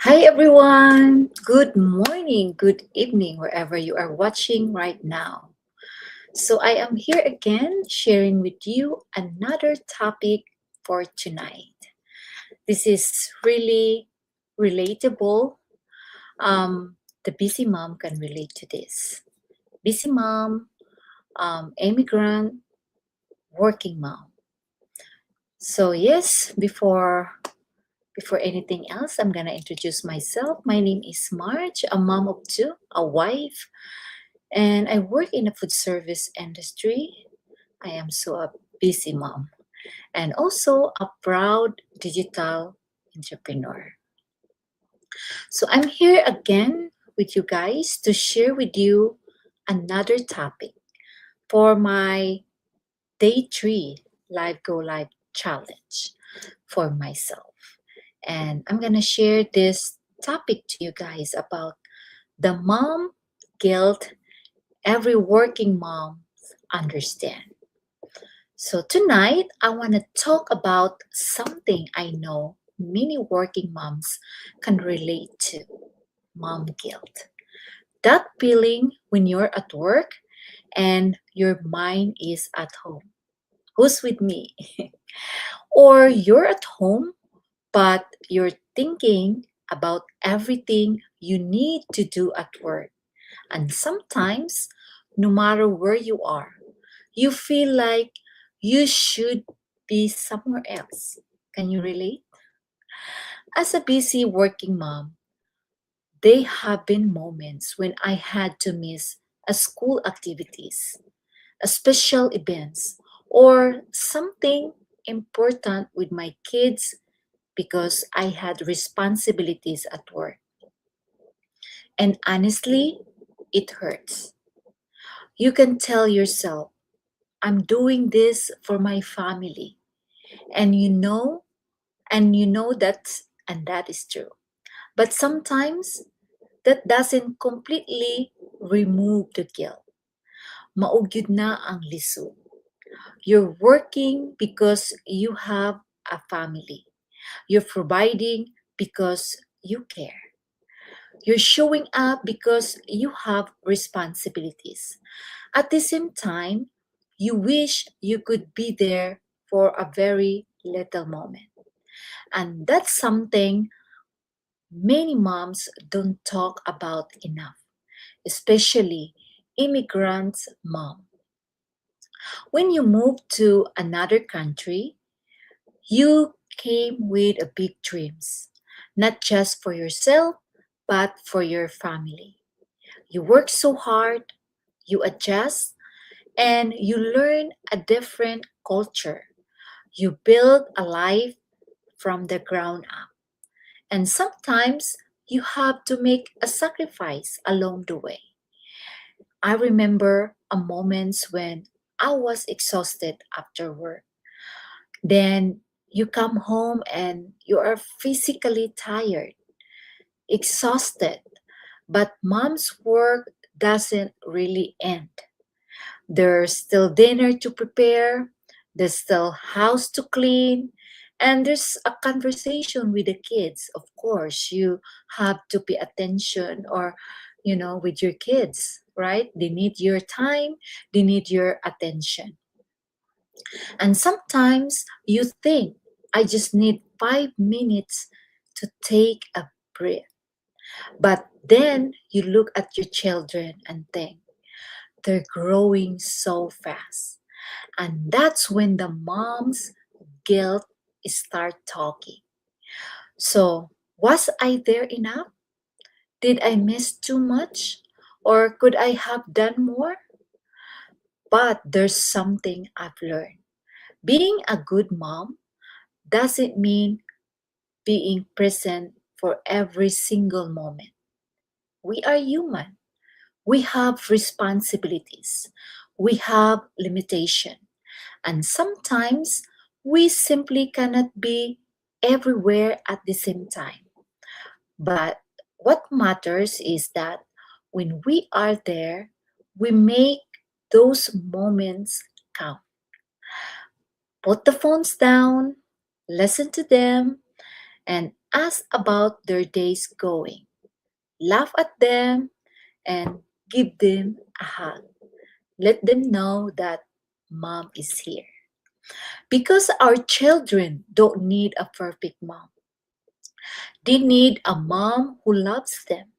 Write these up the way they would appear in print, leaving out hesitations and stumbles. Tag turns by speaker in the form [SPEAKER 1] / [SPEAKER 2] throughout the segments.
[SPEAKER 1] Hi everyone! Good morning, good evening, wherever you are watching right now. So, I am here again sharing with you another topic for tonight. This is really relatable. The busy mom can relate to this. Busy mom, immigrant, working mom. So, yes, before anything else, I'm gonna introduce myself. My name is Marge, a mom of two, a wife, and I work in the food service industry. I am so a busy mom and also a proud digital entrepreneur. So I'm here again with you guys to share with you another topic for my day 3 Live Go Live challenge for myself. And I'm going to share this topic to you guys about the mom guilt every working mom understand. So tonight I want to talk about something I know many working moms can relate to: mom guilt. That feeling when you're at work and your mind is at home. Who's with me? Or you're at home but you're thinking about everything you need to do at work. And sometimes, no matter where you are, you feel like you should be somewhere else. Can you relate? As a busy working mom, there have been moments when I had to miss a school activities, a special events, or something important with my kids because I had responsibilities at work. And honestly, it hurts. You can tell yourself, I'm doing this for my family. And that is true. But sometimes that doesn't completely remove the guilt. Maugyud na ang lisod. You're working because you have a family. You're providing because you care. You're showing up because you have responsibilities. At the same time, you wish you could be there for a very little moment. And that's something many moms don't talk about enough, especially immigrants' mom. When you move to another country, you came with a big dreams, not just for yourself, but for your family. You work so hard, you adjust, and you learn a different culture. You build a life from the ground up. And sometimes you have to make a sacrifice along the way. I remember a moments when I was exhausted after work. Then you come home and you are physically tired, exhausted, but mom's work doesn't really end. There's still dinner to prepare, there's still house to clean, and there's a conversation with the kids. Of course, you have to pay attention with your kids, right? They need your time, they need your attention. And sometimes you think, I just need 5 minutes to take a breath. But then you look at your children and think, they're growing so fast. And that's when the mom's guilt start talking. So, was I there enough? Did I miss too much? Or could I have done more? But there's something I've learned. Being a good mom doesn't mean being present for every single moment. We are human. We have responsibilities. We have limitation. And sometimes we simply cannot be everywhere at the same time. But what matters is that when we are there, we make those moments count. Put the phones down, listen to them, and ask about their days going, laugh at them, and give them a hug. Let them know that mom is here. Because our children don't need a perfect mom. They need a mom who loves them,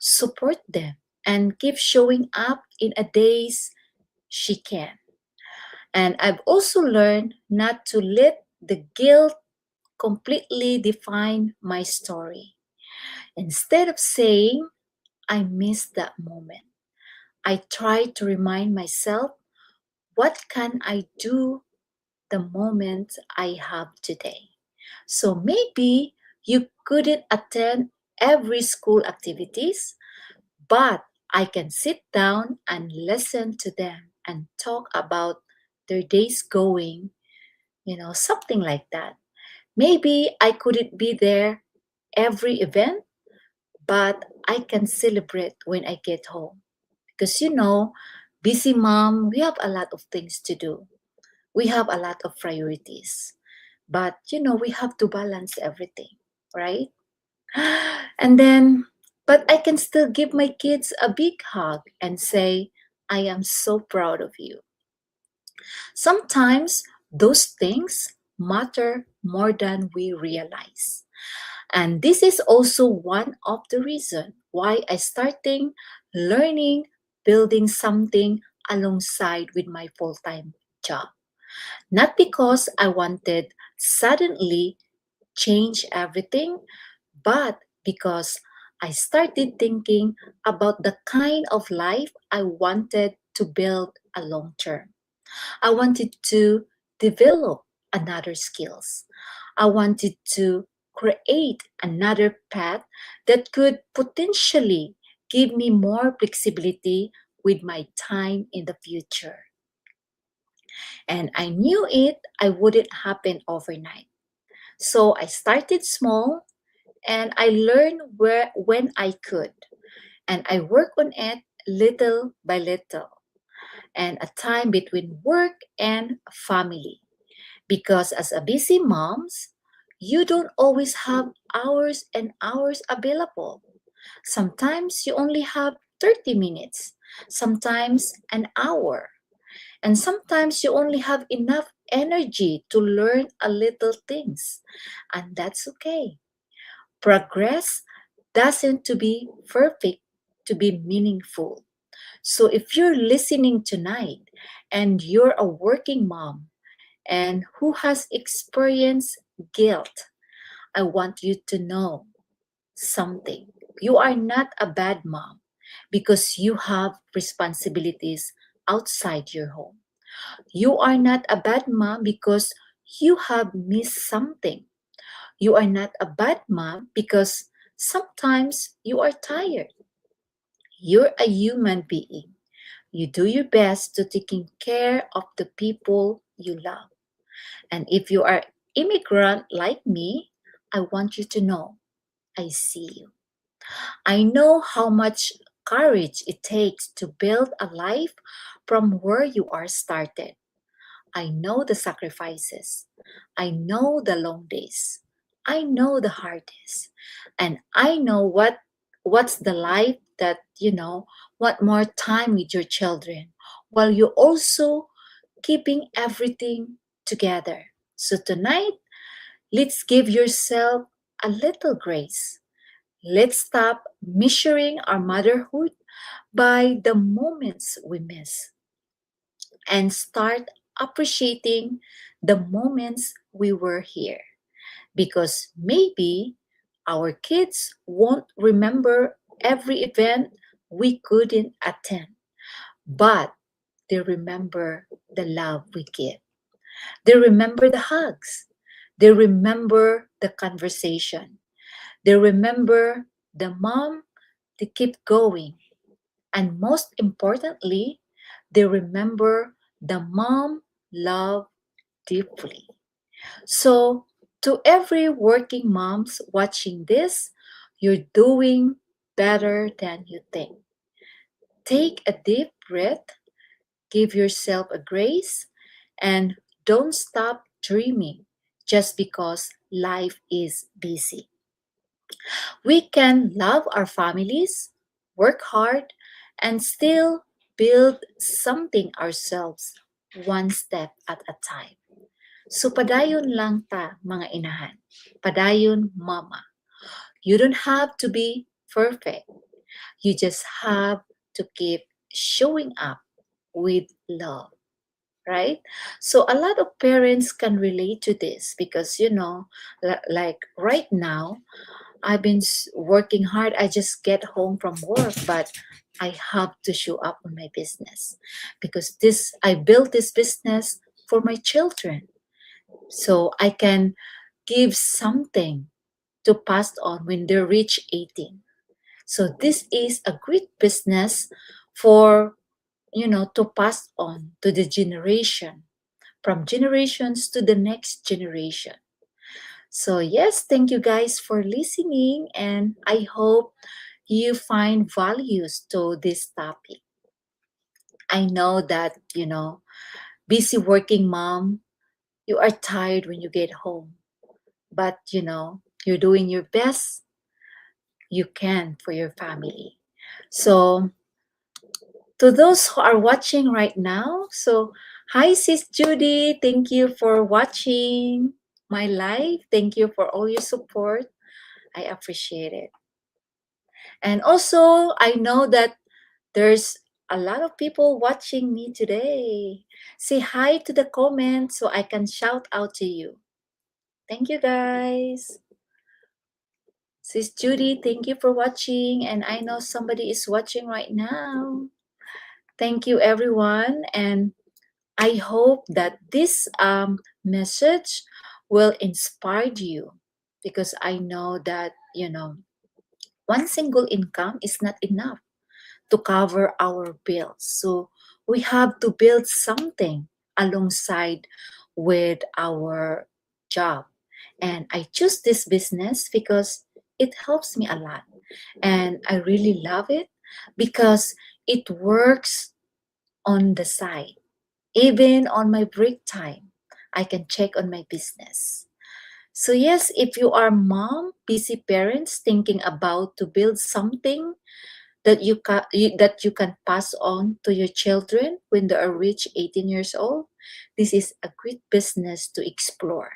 [SPEAKER 1] support them, and keep showing up in a days she can. And I've also learned not to let the guilt completely define my story. Instead of saying, I missed that moment, I try to remind myself, what can I do the moment I have today? So maybe you couldn't attend every school activities, but I can sit down and listen to them and talk about their days going, something like that. Maybe I couldn't be there every event, but I can celebrate when I get home. Because busy mom, we have a lot of things to do. We have a lot of priorities. But we have to balance everything, right? And then, but I can still give my kids a big hug and say, I am so proud of you. Sometimes those things matter more than we realize. And this is also one of the reasons why I starting learning building something alongside with my full-time job. Not because I wanted suddenly change everything, but because I started thinking about the kind of life I wanted to build a long term. I wanted to develop another skills. I wanted to create another path that could potentially give me more flexibility with my time in the future. And I knew I wouldn't happen overnight. So I started small and I learned when I could. And I worked on it little by little and a time between work and family. Because as a busy moms, you don't always have hours and hours available. Sometimes you only have 30 minutes, sometimes an hour, and sometimes you only have enough energy to learn a little things. And that's okay. Progress doesn't to be perfect to be meaningful. So if you're listening tonight and you're a working mom and who has experienced guilt, I want you to know something. You are not a bad mom because you have responsibilities outside your home. You are not a bad mom because you have missed something. You are not a bad mom because sometimes you are tired. You're a human being. You do your best to taking care of the people you love. And if you are immigrant like me, I want you to know I see you. I know how much courage it takes to build a life from where you are started. I know the sacrifices. I know the long days. I know the hard days. And I know what's the life that, want more time with your children while you also keeping everything together. So tonight, let's give yourself a little grace. Let's stop measuring our motherhood by the moments we miss and start appreciating the moments we were here. Because maybe our kids won't remember every event we couldn't attend, but they remember the love we give. They remember the hugs. They remember the conversation. They remember the mom to keep going. And most importantly, they remember the mom love deeply. So, to every working moms watching this, you're doing better than you think. Take a deep breath, give yourself a grace, and don't stop dreaming just because life is busy. We can love our families, work hard, and still build something ourselves one step at a time. So padayon lang ta mga inahan. Padayon mama. You don't have to be perfect. You just have to keep showing up with love, right? So a lot of parents can relate to this because like right now I've been working hard. I just get home from work, but I have to show up on my business because this I built this business for my children. So I can give something to pass on when they reach 18. So this is a great business for to pass on to the generation, from generations to the next generation. So, yes, thank you guys for listening, and I hope you find values to this topic. I know that, busy working mom, you are tired when you get home, but, you're doing your best you can for your family. So, to those who are watching right now, so hi, Sis Judy, thank you for watching my live. Thank you for all your support. I appreciate it. And also, I know that there's a lot of people watching me today. Say hi to the comments so I can shout out to you. Thank you, guys. Sis Judy, thank you for watching. And I know somebody is watching right now. Thank you, everyone. And I hope that this message will inspire you because I know that, one single income is not enough to cover our bills. So we have to build something alongside with our job. And I choose this business because it helps me a lot. And I really love it because it works on the side. Even on my break time, I can check on my business. So yes, if you are mom, busy parents thinking about to build something that you can pass on to your children when they are reach 18 years old, this is a great business to explore.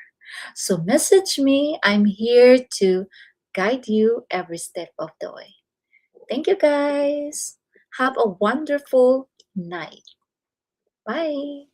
[SPEAKER 1] So message me. I'm here to guide you every step of the way. Thank you, guys. Have a wonderful night. Bye.